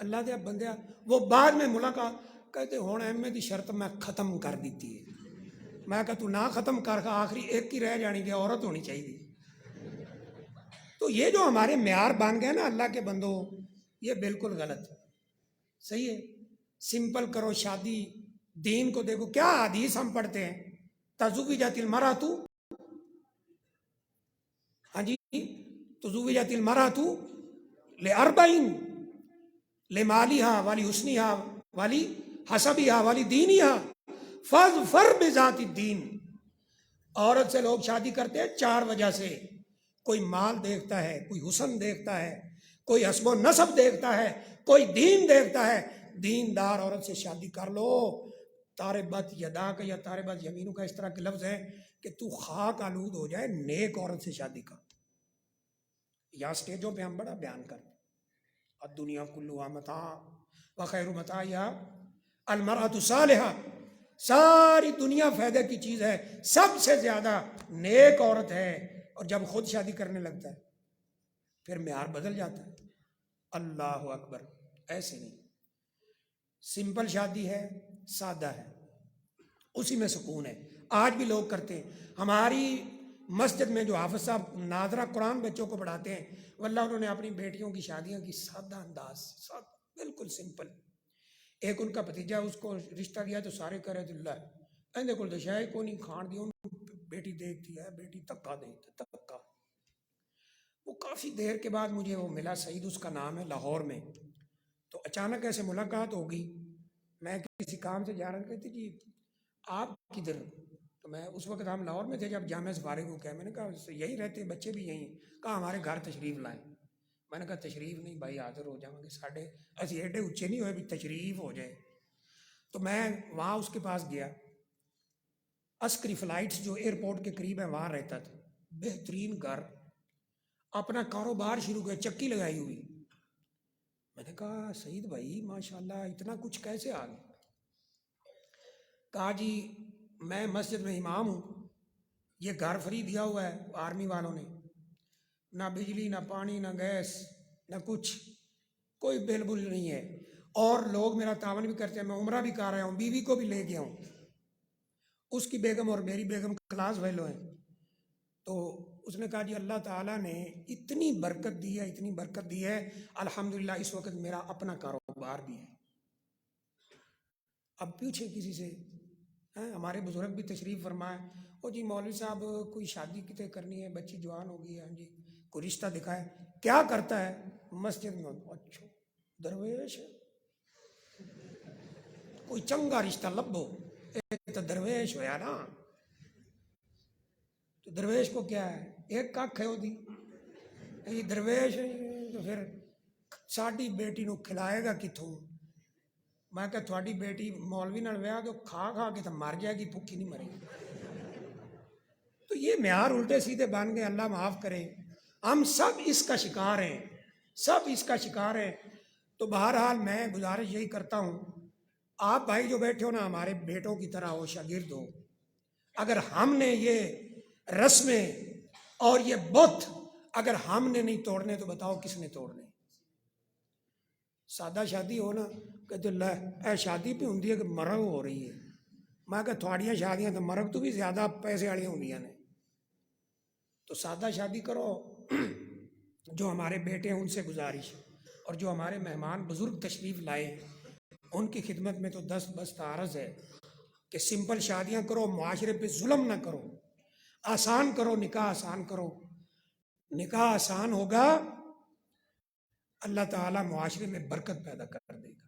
[SPEAKER 1] اللہ دیا بندیا۔ وہ بعد میں ملاقات کہتے ہون ایم اے دی شرط میں ختم کر دیتی ہے، میں کہا تو نہ ختم کر، آخری ایک ہی رہ جانی کہ عورت ہونی چاہیے۔ تو یہ جو ہمارے معیار بن گئے نا اللہ کے بندو، یہ بالکل غلط ہے، صحیح ہے۔ سمپل کرو شادی، دین کو دیکھو، کیا حدیث ہم پڑھتے ہیں، تزوجت المرأۃ، ہاں جی، تزوجت المرأۃ لاربعین، لمالها ولحسنها ولحسبها ولدینها فاظفر بذات الدین۔ عورت سے لوگ شادی کرتے ہیں 4 وجہ سے، کوئی مال دیکھتا ہے، کوئی حسن دیکھتا ہے، کوئی حسب و نسب دیکھتا ہے، کوئی دین دیکھتا ہے۔ دیندار عورت سے شادی کر لو، تاربت یدا کا یا تاربت یمینوں کا اس طرح کے لفظ ہیں کہ تو خاک آلود ہو جائے، نیک عورت سے شادی کر۔ یا سٹیجوں پہ ہم بڑا بیان کرتے ہیں، الدنیا کلها متاع وخیر متاعها المرأة الصالحہ، ساری دنیا فائدے کی چیز ہے، سب سے زیادہ نیک عورت ہے۔ اور جب خود شادی کرنے لگتا ہے پھر معیار بدل جاتا ہے۔ اللہ اکبر، ایسے نہیں، سمپل شادی ہے، سادہ ہے، اسی میں سکون ہے۔ آج بھی لوگ کرتے ہیں، ہماری مسجد میں جو حافظ صاحب ناظرہ قرآن بچوں کو پڑھاتے ہیں، واللہ انہوں نے اپنی بیٹیوں کی شادیاں کی سادہ انداز، سادہ بالکل سمپل۔ ایک ان کا بھتیجا، اس کو رشتہ دیا تو سارے کہہ رہے تھے اللہ اندے کول تو شاید کو نہیں کھان دی، بیٹی دیکھتی ہے، بیٹی تکا دیکھتی تکا۔ وہ کافی دیر کے بعد مجھے وہ ملا، سعید اس کا نام ہے، لاہور میں۔ تو اچانک ایسے ملاقات ہو گئی، میں کسی کام سے جا رہا تھا، کہتی جی آپ کدھر؟ تو میں اس وقت ہم لاہور میں تھے جب جامعہ سے فارغ ہو کے، میں نے کہا یہی رہتے ہیں، بچے بھی یہیں، کہا ہمارے گھر تشریف لائیں۔ میں نے کہا تشریف نہیں بھائی، حاضر ہو جاؤں گے، ساڑھے ایسے ایڈے اونچے نہیں ہوئے بھی تشریف ہو جائے۔ تو میں وہاں اس کے پاس گیا، عسکری فلائٹس جو ایئرپورٹ کے قریب ہے وہاں رہتا تھا، بہترین گھر، اپنا کاروبار شروع کیا، چکی لگائی ہوئی۔ میں نے کہا سعید بھائی ماشاءاللہ اتنا کچھ کیسے آ گیا؟ کہا جی میں مسجد میں امام ہوں، یہ گھر فری دیا ہوا ہے آرمی والوں نے، نہ بجلی نہ پانی نہ گیس نہ کچھ، کوئی بل بل نہیں ہے، اور لوگ میرا تعاون بھی کرتے ہیں، میں عمرہ بھی کر رہا ہوں، بیوی کو بھی لے گیا ہوں، اس کی بیگم اور میری بیگم کلاس فیلو ہیں۔ تو اس نے کہا جی اللہ تعالیٰ نے اتنی برکت دی ہے، اتنی برکت دی ہے، الحمدللہ اس وقت میرا اپنا کاروبار بھی ہے۔ اب پوچھے کسی سے، ہمارے بزرگ بھی تشریف فرمائے، او جی مولوی صاحب کوئی شادی کتے کرنی ہے، بچی جوان ہو گئی ہے، ہاں جی کوئی رشتہ دکھائے، کیا کرتا ہے؟ مسجد میں۔ اچھا درویش ہے، کوئی چنگا رشتہ لبو، ایک تو درویش ہویا نا، تو درویش کو کیا ہے، ایک کھ ہے وہ دی، یہ درویش ہے تو پھر ساڈی بیٹی نو کھلائے گا کتوں؟ میں کہ تھوڑی بیٹی مولوی نال ویاہ تو کھا کھا کے تو مر جائے گی، بھوکی نہیں مرے گی۔ تو یہ معیار الٹے سیدھے بن گئے، اللہ معاف کرے، ہم سب اس کا شکار ہیں، سب اس کا شکار ہیں۔ تو بہرحال میں گزارش یہی کرتا ہوں، آپ بھائی جو بیٹھے ہو نا ہمارے بیٹوں کی طرح ہو، شاگرد ہو، اگر ہم نے یہ رسمیں اور یہ بت اگر ہم نے نہیں توڑنے تو بتاؤ کس نے توڑنے؟ سادہ شادی ہو نا کہتے اے شادی پہ ہوں کہ مرگ ہو رہی ہے، میں کہ تھوڑیاں شادیاں تو مرگ تو بھی زیادہ پیسے والی ہوندیاں نے، تو سادہ شادی کرو۔ جو ہمارے بیٹے ہیں ان سے گزارش، اور جو ہمارے مہمان بزرگ تشریف لائے ان کی خدمت میں تو دست بست عرض ہے کہ سمپل شادیاں کرو، معاشرے پہ ظلم نہ کرو، آسان کرو، نکاح آسان کرو۔ نکاح آسان ہوگا، اللہ تعالیٰ معاشرے میں برکت پیدا کر دے گا،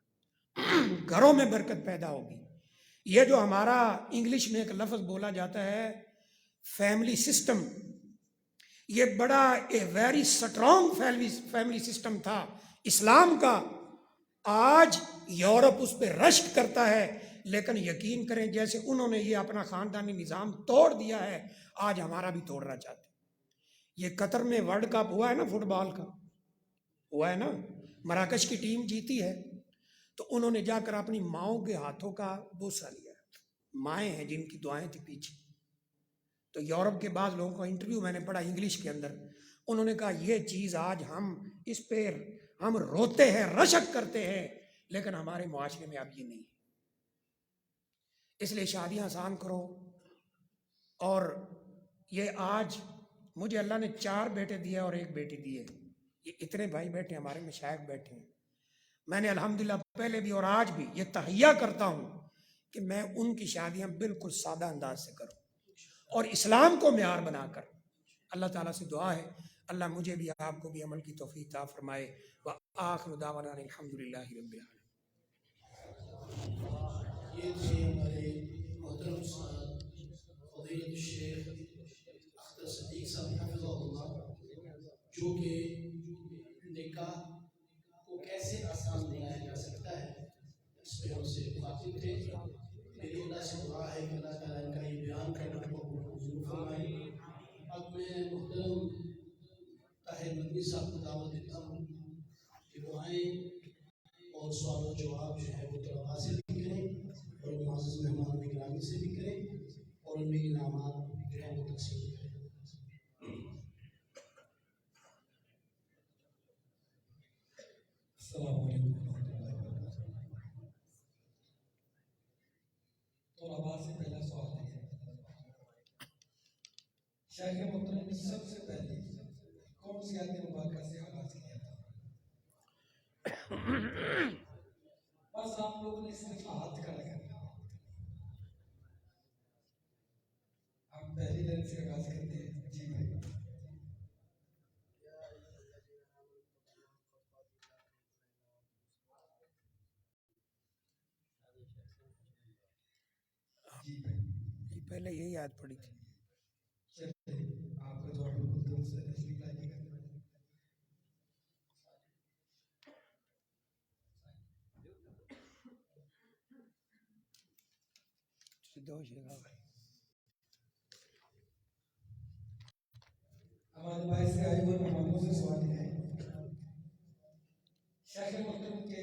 [SPEAKER 1] گھروں میں برکت پیدا ہوگی۔ یہ جو ہمارا انگلش میں ایک لفظ بولا جاتا ہے فیملی سسٹم، یہ بڑا ویری سٹرانگ فیملی سسٹم تھا اسلام کا۔ آج یورپ اس پہ رشک کرتا ہے، لیکن یقین کریں جیسے انہوں نے یہ اپنا خاندانی نظام توڑ دیا ہے، آج ہمارا بھی توڑنا چاہتے ہیں۔ یہ قطر میں ورلڈ کپ ہوا ہے نا، فٹ بال کا ہوا ہے نا، مراکش کی ٹیم جیتی ہے، تو انہوں نے جا کر اپنی ماؤں کے ہاتھوں کا بوسہ لیا، مائیں ہیں جن کی دعائیں تھی پیچھے۔ تو یورپ کے بعض لوگوں کا انٹرویو میں نے پڑھا انگلش کے اندر، انہوں نے کہا یہ چیز آج ہم اس پہ ہم روتے ہیں، رشک کرتے ہیں، لیکن ہمارے معاشرے میں اب یہ نہیں ہے۔ اس لیے شادیاں آسان کرو۔ اور یہ آج مجھے اللہ نے 4 بیٹے دیے اور 1 بیٹی دی ہے، یہ اتنے بھائی بیٹھے ہیں، ہمارے مشائخ بیٹھے ہیں، میں نے الحمدللہ پہلے بھی اور آج بھی یہ تہیہ کرتا ہوں کہ میں ان کی شادیاں بالکل سادہ انداز سے کروں اور اسلام کو معیار بنا کر۔ اللہ تعالیٰ سے دعا ہے اللہ مجھے بھی آپ کو بھی عمل کی توفیق عطا فرمائے۔ وآخر دعوانا الحمدللہ رب العالمین۔
[SPEAKER 2] یہ تھے ہمارے محترم استاد فضیلت الشیخ اختر صدیق صاحب حفظہ اللہ، جو کہ نکاح کو کیسے آسان بنایا جا سکتا ہے اس پہ ہم سے مخاطب تھے۔ میری اللہ سے دعا ہے کہ اللہ تعالیٰ ان کا یہ بیان کرنا قبول منظور فرمائے۔ اب میں محترم طاہر مدنی صاحب کو دعوت دیتا ہوں کہ وہ آئیں اور سوال و جواب جو ہے وہ طلباء سے بھی کریں اور معزز مہمان گرامی سے بھی کریں اور ان میں انعامات جو ہیں وہ تقسیم کریں۔ السلام علیکم ورحمۃ اللہ وبرکاتہ۔ طلباء سے پہلا سوال ہے، شیخ محترم نے سب سے پہلے کون سی آیت مبارکہ سے آغاز کیا تھا؟ بس آپ لوگوں نے صرف ہاتھ کھڑا کرنا، ہم پہلی لائن سے آغاز کرتے ہیں۔ جی بھائی جی بھائی
[SPEAKER 1] پہلے یہی یاد پڑی تھی۔
[SPEAKER 2] چلے آپ کا جواب بالکل درست ہے، تشریف لائیے گا۔ ہمارے بھائی سے آئے ہوئے مہمانوں سے سوال ہے، شیخ محترم کے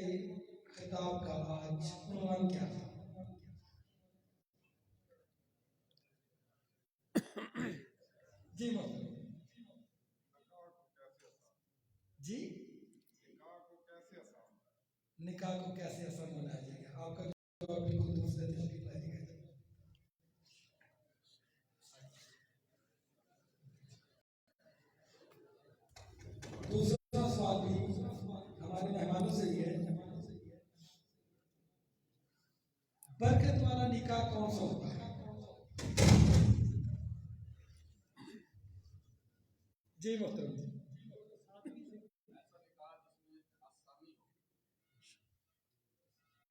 [SPEAKER 2] خطاب کا آج عنوان کیا تھا؟ جی محترم جی نکاح کو کیسے آسان بنایا جائے گا؟ آپ کا جواب بالکل درست ہے، تشریف لائیے گا۔ دوسرا سوال بھی ہمارے مہمانوں سے یہ ہے، برکت والا نکاح کون سا ہوتا ہے؟ جی محترم جی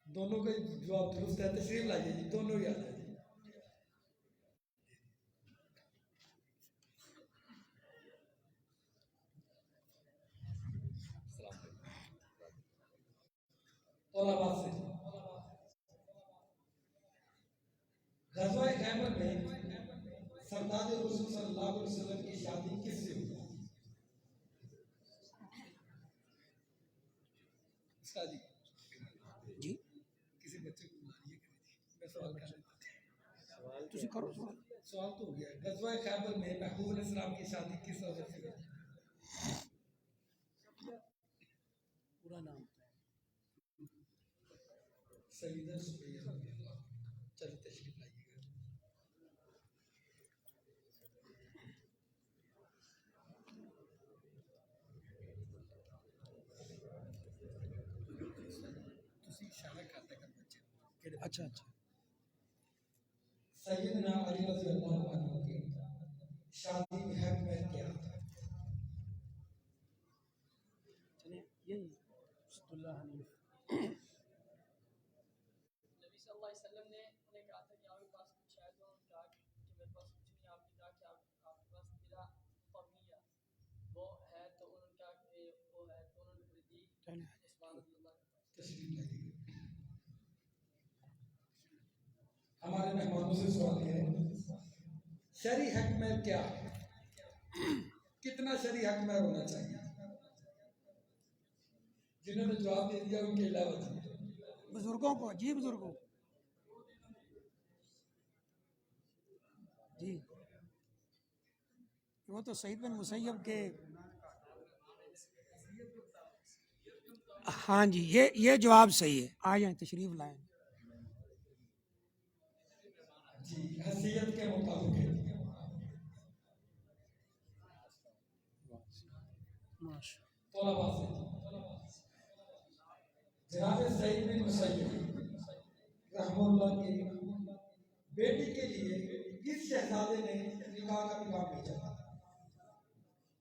[SPEAKER 2] دونوں کا جواب درست ہے، تشریف لائیے جی، دونوں ہی آ جائیں جی۔ طلباء سے غزوہ خیبر میں سردار رسول صلی اللہ علیہ وسلم کی شادی کس سے ہوئی؟
[SPEAKER 1] جی
[SPEAKER 2] کسی بچے کو بلائیے کہ میں سوال کر رہا ہوں۔
[SPEAKER 1] تسی کرو سوال۔
[SPEAKER 2] سوال تو ہو گیا، غزوہ خیبر میں محبوب علیہ السلام کی شادی کس وجہ سے ہوئی؟
[SPEAKER 1] پورا نام
[SPEAKER 2] سیدہ سمیہ رضی اللہ عنہا۔ چلیے تشریف لائیے۔
[SPEAKER 1] اچھا اچھا
[SPEAKER 2] سیدنا علی رضی اللہ عنہ کی شادی میں حکمت کیا تھا؟
[SPEAKER 3] نبی صلی اللہ علیہ وسلم نے انہیں کہا تھا کہ آپ کے پاس کچھ ہے، تو انہوں نے کہا کہ میرے پاس کچھ نہیں. آپ نے کہا کہ آپ کے پاس میرا طبیعہ وہ ہے، تو انہوں نے کہا کہ وہ ہے، تو انہوں نے پھر دی عثمان رضی اللہ عنہ.
[SPEAKER 2] تشریف لائیے. ہمارے مہمانوں سے سوال ہے شرعی حق میں کیا کتنا شرعی حق میں ہونا چاہیے؟ جنہوں نے جواب دے دیا ان کے علاوہ
[SPEAKER 1] بزرگوں کو جی بزرگوں جی وہ تو سعید بن مسیب کے ہاں جی یہ جواب صحیح ہے. آ جائیں تشریف لائیں.
[SPEAKER 2] جی حیثیت کے مطابق ہے. طلباء سے جناب سعید بن مسیب رحمہ اللہ کی بیٹی کے لیے کس شہزادے نے نکاح کا پیغام بھیجا تھا؟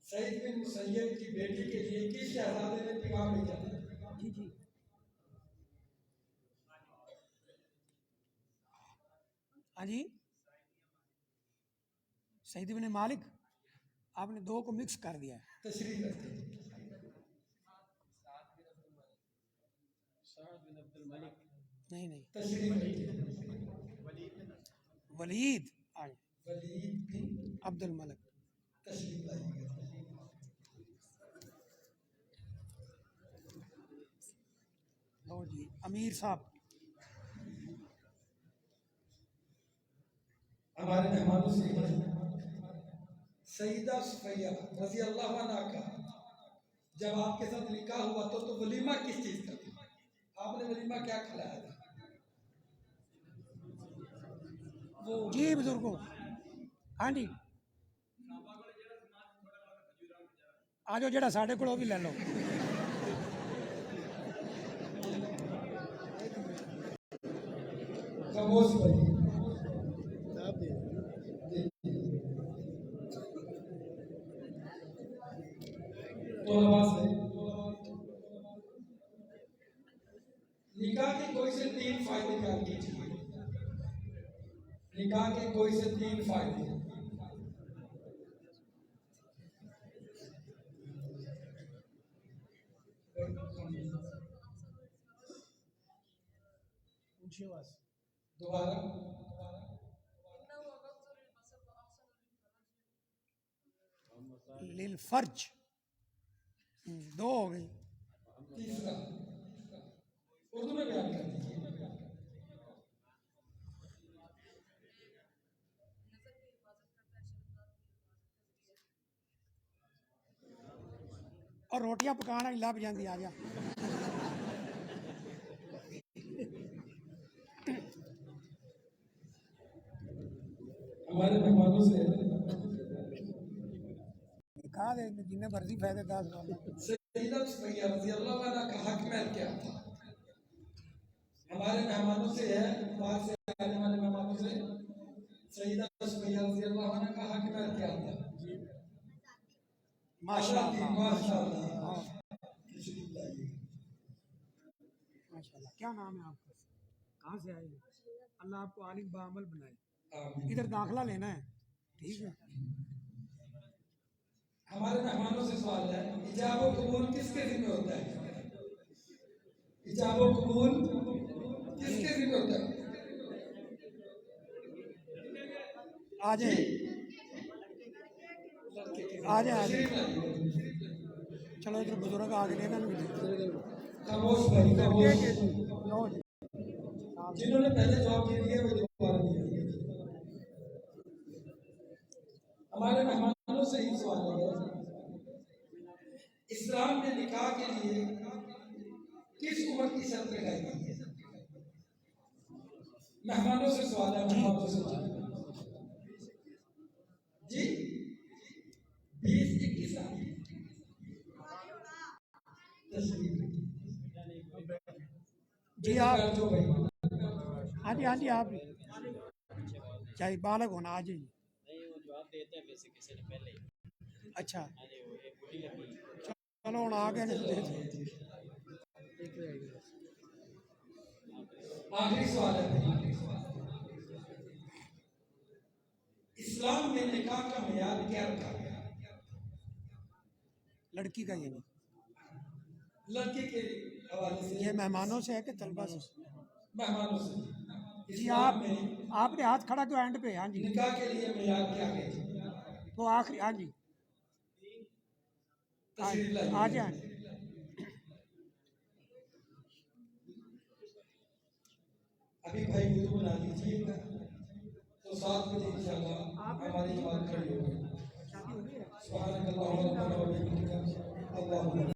[SPEAKER 2] سعید بن مسیب کی بیٹی کے لیے کس شہزادے نے پیغام بھیجا تھا؟
[SPEAKER 1] جی جی ہاں جی سعید بن مالک. آپ نے دو کو مکس کر دیا ہے.
[SPEAKER 2] تشریف رکھتے ہیں.
[SPEAKER 1] نہیں نہیں
[SPEAKER 2] تشریف رکھتے ہیں.
[SPEAKER 1] ولید آ جائیں.
[SPEAKER 2] ولید بن
[SPEAKER 1] عبد الملک.
[SPEAKER 2] تشریف لائیے گا.
[SPEAKER 1] لو جی امیر صاحب.
[SPEAKER 2] ہمارے مہمانوں سے سیدہ صفیہ رضی اللہ عنہ کا جب آپ کے ساتھ نکاح ہوا تو ولیمہ کس چیز کا تھا؟ آپ نے ولیمہ کیا کھلایا تھا؟
[SPEAKER 1] جی بزرگوں ہاں جی آ جاؤ جڑا ساڈے کول وہ بھی لے لو.
[SPEAKER 2] خاموش بھائی طلباء سے نکاح کے کوئی سے 3 فائدے بیان کیجیے. نکاح کے کوئی سے 3 فائدے. دوبارہ
[SPEAKER 1] للفرج دو ہو گئی.
[SPEAKER 2] تیسرا اردو میں بیان کر دیجیے.
[SPEAKER 1] اور روٹیاں پکانا ہی لب جاندی. آ جا
[SPEAKER 2] ہمارے مہمانوں سے
[SPEAKER 1] کہا دے جن مرضی فائدے 10
[SPEAKER 2] سیدہ صفیہ رضی اللہ عنہ کا حق میں کیا تھا؟ ہمارے مہمانوں سے ہے باہر سے آنے والے مہمانوں سے سیدہ صفیہ رضی اللہ عنہ کا حق میں کیا تھا؟
[SPEAKER 1] ماشاء اللہ
[SPEAKER 2] ماشاء اللہ.
[SPEAKER 1] ماشاء اللہ. کیا نام ہے آپ کا؟ کہاں سے آئے ہیں؟ اللہ آپ کو عالم بعمل بنائے.
[SPEAKER 2] آمین.
[SPEAKER 1] ادھر داخلہ لینا ہے. ٹھیک ہے.
[SPEAKER 2] ہمارے مہمانوں سے سوال ہے ایجاب و قبول کس کے ذمہ ہوتا ہے؟ ایجاب و قبول کس کے ذمہ ہوتا ہے؟
[SPEAKER 1] آ جائیں آ جائیں آ جائیں. چلو ادھر بزرگ آ گئے نا.
[SPEAKER 2] خاموش بھائی خاموش.
[SPEAKER 1] لو جی
[SPEAKER 2] جنہوں نے پہلے جواب دے دیے وہ دوبارہ دے دیے. ہمارے مہمانوں سے یہ سوال ہے اسلام نے نکاح کے لیے کس عمر کی شرط لگائی ہے؟ مہمانوں سے سوال ہے. مہمانوں سے جی 20-21 سال. تشریف
[SPEAKER 1] جی آپ ہاں جی ہاں جی آپ چاہیے بالغ ہونا آ جائیے. اچھا چلو ہوں آ گئے نے.
[SPEAKER 2] آخری سوال ہے اسلام میں نکاح کا معیار کیا رکھا گیا؟
[SPEAKER 1] لڑکی کا یہ نہیں.
[SPEAKER 2] لڑکی کے حوالے سے
[SPEAKER 1] یہ مہمانوں سے ہے کہ طلبہ سے؟
[SPEAKER 2] مہمانوں سے.
[SPEAKER 1] جی
[SPEAKER 2] اسلام میں
[SPEAKER 1] آپ نے ہاتھ کھڑا کیوں اینڈ پہ؟ ہاں جی
[SPEAKER 2] نکاح کے لیے معیار کیا ہے؟
[SPEAKER 1] وہ آخری. ہاں جی
[SPEAKER 2] تشریف لائیے.
[SPEAKER 1] آ جائیں.
[SPEAKER 2] ابھی بھائی وضو بنا لیجیے گا تو 7 بجے انشاءاللہ ہماری بات کھڑی ہوگی. سبحانک اللہم و بحمدک اللہم